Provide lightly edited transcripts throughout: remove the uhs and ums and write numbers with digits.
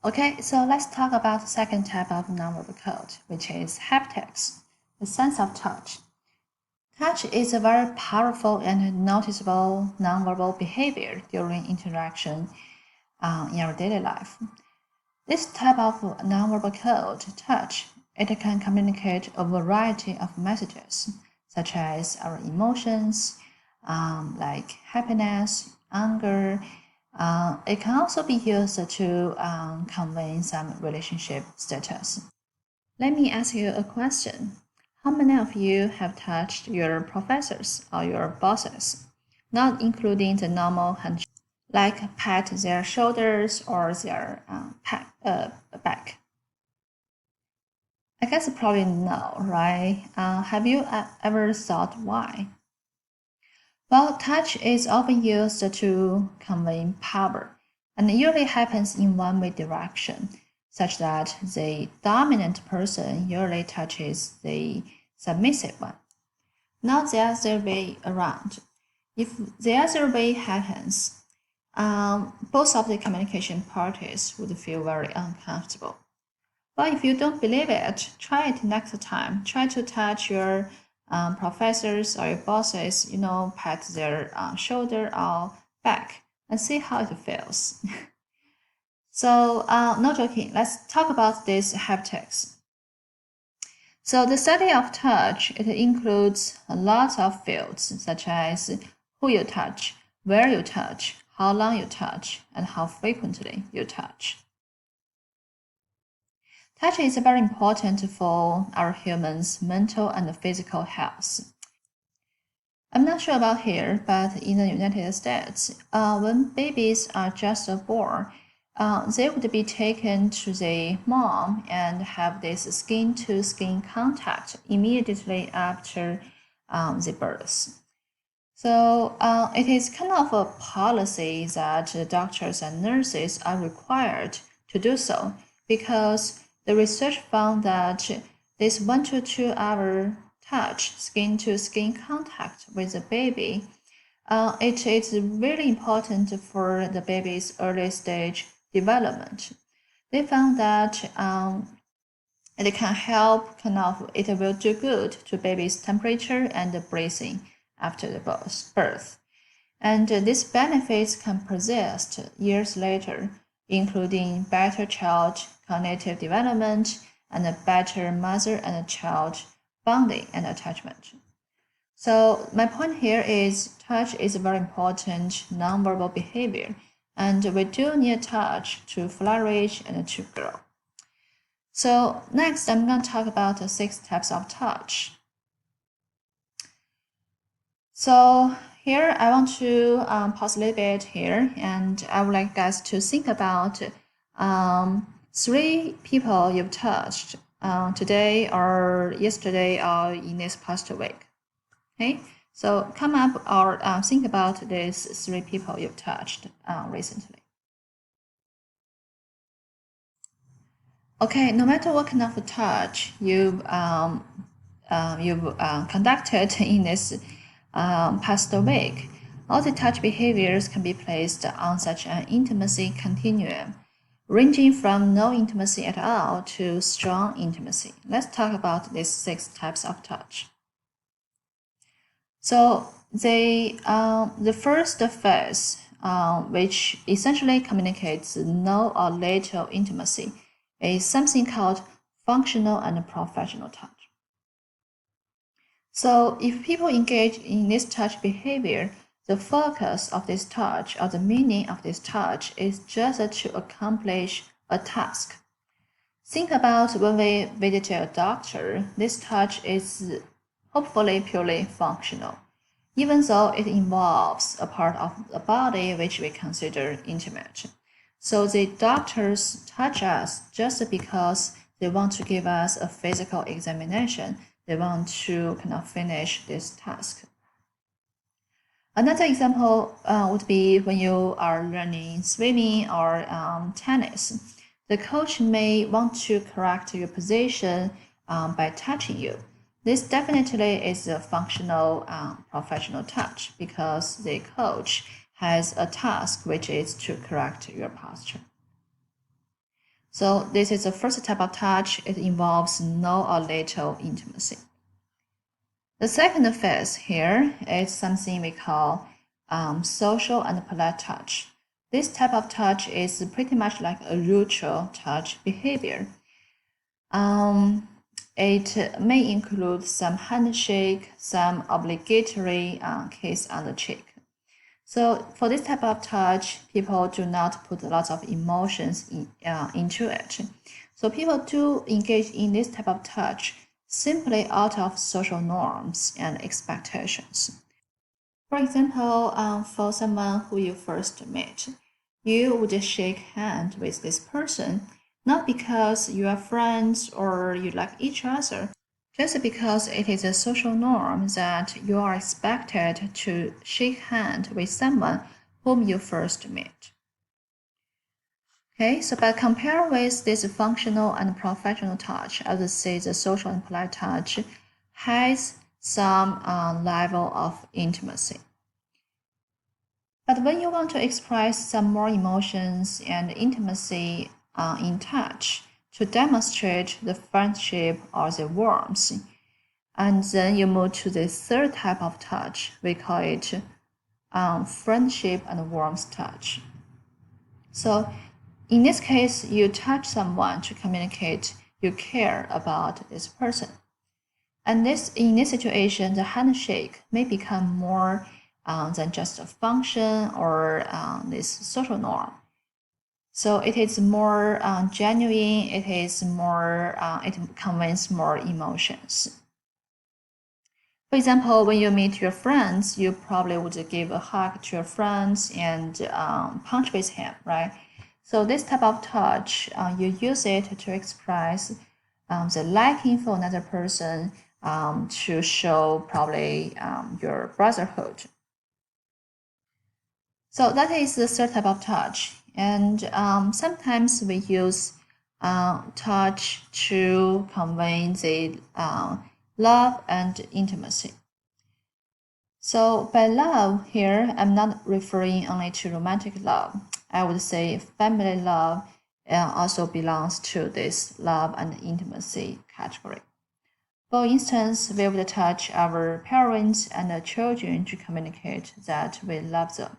Okay, so let's talk about the second type of nonverbal code, which is haptics, the sense of touch. Touch is a very powerful and noticeable nonverbal behavior during interaction in our daily life. This type of nonverbal code, touch, it can communicate a variety of messages, such as our emotions, like happiness, anger. It can also be used to convey some relationship status. Let me ask you a question. How many of you have touched your professors or your bosses, not including the normal handshake, like pat their shoulders or their back? I guess probably no, right? Have you ever thought why? Well, touch is often used to convey power, and it usually happens in one-way direction, such that the dominant person usually touches the submissive one, not the other way around. If the other way happens, both of the communication parties would feel very uncomfortable. But if you don't believe it, try it next time. Try to touch your professors or your bosses, pat their shoulder or back and see how it feels. So, no joking, let's talk about these haptics. So the study of touch, it includes a lot of fields such as who you touch, where you touch, how long you touch, and how frequently you touch. Touch is very important for our humans' mental and physical health. I'm not sure about here, but in the United States, when babies are just born, they would be taken to the mom and have this skin-to-skin contact immediately after the birth. So it is kind of a policy that doctors and nurses are required to do so because the research found that this 1 to 2 hour touch, skin to skin contact with the baby, it is really important for the baby's early stage development. They found that it can help, it will do good to baby's temperature and breathing after the birth. And these benefits can persist years later, including better child cognitive development and a better mother and child bonding and attachment. So my point here is touch is a very important nonverbal behavior, and we do need touch to flourish and to grow. So next, I'm going to talk about the 6 types of touch. So here I want to pause a little bit here, and I would like guys to think about 3 people you've touched today or yesterday or in this past week. Okay, so come up or think about these 3 people you've touched recently. Okay, no matter what kind of touch you've conducted in this past week, all the touch behaviors can be placed on such an intimacy continuum, ranging from no intimacy at all to strong intimacy. Let's talk about these 6 types of touch. So the first phase, which essentially communicates no or little intimacy, is something called functional and professional touch. So if people engage in this touch behavior, the focus of this touch or the meaning of this touch is just to accomplish a task. Think about when we visit a doctor, this touch is hopefully purely functional, even though it involves a part of the body which we consider intimate. So the doctors touch us just because they want to give us a physical examination. They want to finish this task. Another example would be when you are learning swimming or tennis. The coach may want to correct your position by touching you. This definitely is a functional professional touch because the coach has a task which is to correct your posture. So this is the first type of touch. It involves no or little intimacy. The second phase here is something we call social and polite touch. This type of touch is pretty much like a neutral touch behavior. It may include some handshake, some obligatory kiss on the cheek. So for this type of touch, people do not put lots of emotions into it. So people do engage in this type of touch simply out of social norms and expectations. For example, for someone who you first met, you would shake hands with this person, not because you are friends or you like each other, just because it is a social norm that you are expected to shake hands with someone whom you first met. Okay, so by compare with this functional and professional touch, I would say the social and polite touch has some level of intimacy. But when you want to express some more emotions and intimacy in touch to demonstrate the friendship or the warmth, and then you move to the third type of touch. We call it friendship and warmth touch. So in this case, you touch someone to communicate you care about this person. And in this situation, the handshake may become more than just a function or this social norm. So it is more genuine. It is more. It conveys more emotions. For example, when you meet your friends, you probably would give a hug to your friends and punch with him, right? So this type of touch, you use it to express the liking for another person, to show probably your brotherhood. So that is the third type of touch. And sometimes we use touch to convey the love and intimacy. So by love here, I'm not referring only to romantic love. I would say family love also belongs to this love and intimacy category. For instance, we would touch our parents and children to communicate that we love them.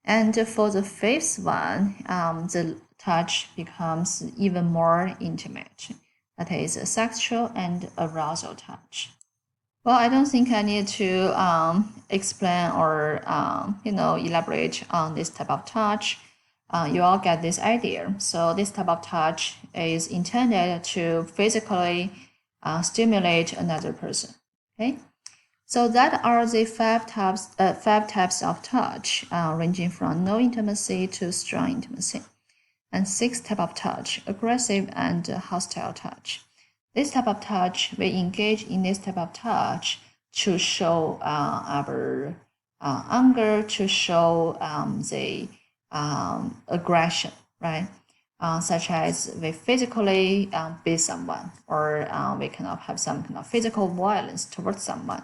And for the fifth one, the touch becomes even more intimate. That is sexual and arousal touch. Well, I don't think I need to explain or elaborate on this type of touch. You all get this idea. So this type of touch is intended to physically stimulate another person. Okay. So that are the five types of touch, ranging from no intimacy to strong intimacy, and 6 types of touch: aggressive and hostile touch. This type of touch, we engage in this type of touch to show our anger, to show the aggression, right? Such as we physically beat someone, or we kind of have some kind of physical violence towards someone.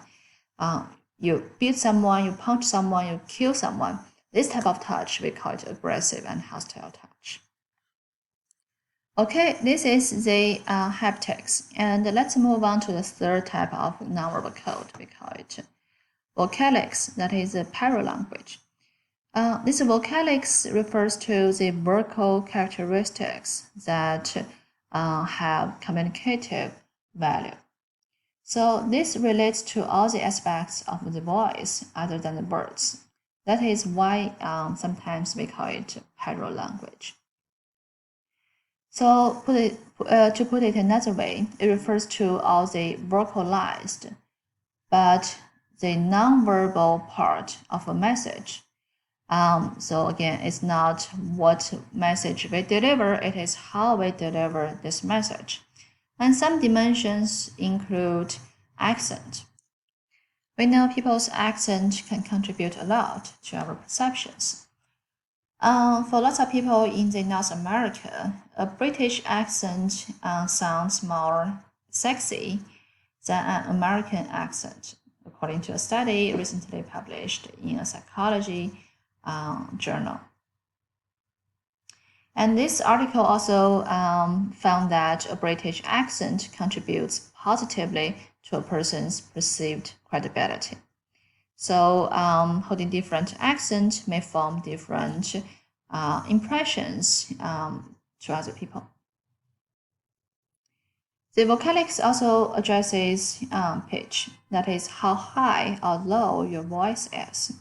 You beat someone, you punch someone, you kill someone. This type of touch, we call it aggressive and hostile touch. Okay, this is the haptics. And let's move on to the third type of nonverbal code. We call it vocalics, that is a paralanguage. This vocalics refers to the vocal characteristics that have communicative value. So this relates to all the aspects of the voice other than the words. That is why sometimes we call it paralanguage. So to put it another way, it refers to all the vocalized, but the nonverbal part of a message. So again, it's not what message we deliver, it is how we deliver this message. And some dimensions include accent. We know people's accent can contribute a lot to our perceptions. For lots of people in the North America, a British accent sounds more sexy than an American accent, according to a study recently published in a psychology journal. And this article also found that a British accent contributes positively to a person's perceived credibility. So holding different accents may form different impressions to other people. The vocalics also addresses pitch, that is how high or low your voice is.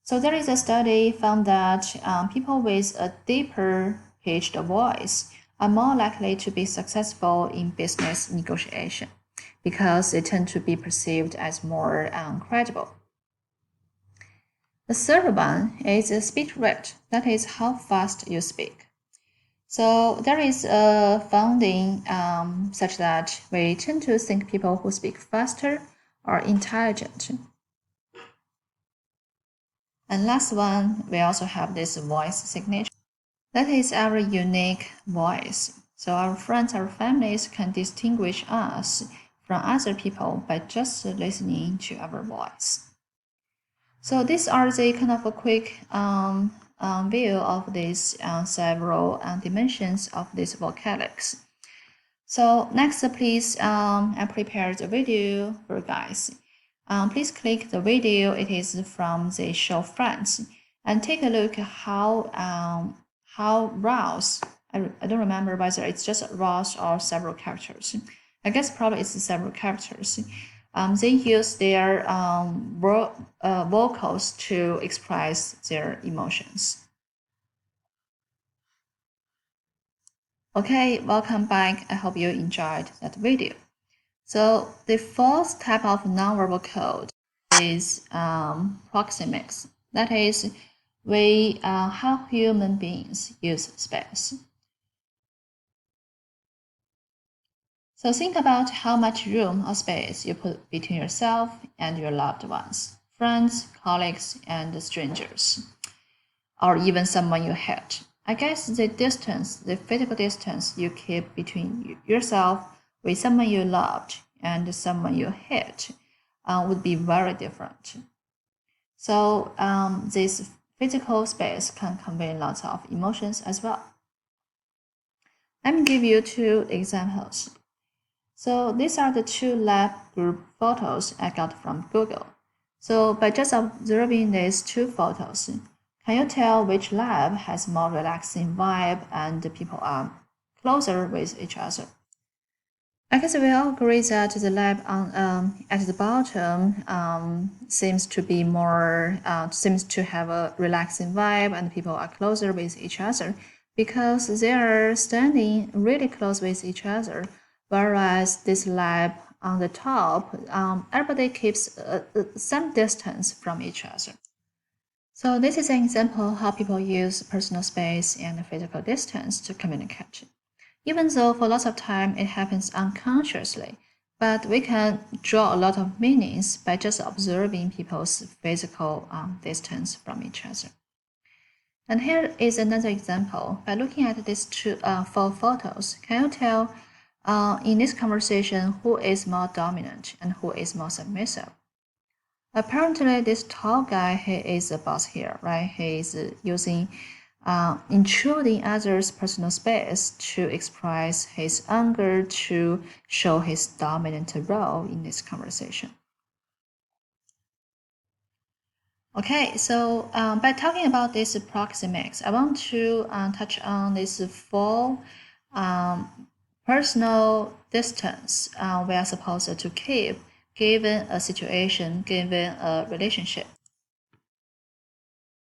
So there is a study found that people with a deeper pitched voice are more likely to be successful in business negotiation because they tend to be perceived as more credible. The third one is a speech rate, that is how fast you speak. So there is a finding such that we tend to think people who speak faster are intelligent. And last one, we also have this voice signature. That is our unique voice. So our friends, our families can distinguish us from other people by just listening to our voice. So these are the kind of a quick view of these several dimensions of these vocalics. So next, please, I prepared a video for you guys. Please click the video. It is from the show Friends, and take a look how Rouse. I don't remember whether it's just Rouse or several characters. I guess probably it's several characters. They use their vocals to express their emotions. Okay, welcome back. I hope you enjoyed that video. So the fourth type of nonverbal code is proxemics. That is, how human beings use space. So think about how much room or space you put between yourself and your loved ones, friends, colleagues, and strangers, or even someone you hate. I guess the distance, the physical distance you keep between yourself with someone you loved and someone you hate would be very different. So this physical space can convey lots of emotions as well. Let me give you two examples. So these are the two lab group photos I got from Google. So by just observing these two photos, can you tell which lab has more relaxing vibe and the people are closer with each other? I guess we all agree that the lab at the bottom seems to be more seems to have a relaxing vibe and people are closer with each other because they are standing really close with each other. Whereas this lab on the top, everybody keeps some distance from each other. So this is an example how people use personal space and physical distance to communicate. Even though for lots of time it happens unconsciously, but we can draw a lot of meanings by just observing people's physical distance from each other. And here is another example. By looking at these four photos, can you tell in this conversation who is more dominant and who is more submissive? Apparently, this tall guy, he is the boss here, right? He is using intruding others' personal space to express his anger, to show his dominant role in this conversation. Okay, so by talking about this proxemics, I want to touch on these four personal distance we are supposed to keep given a situation, given a relationship.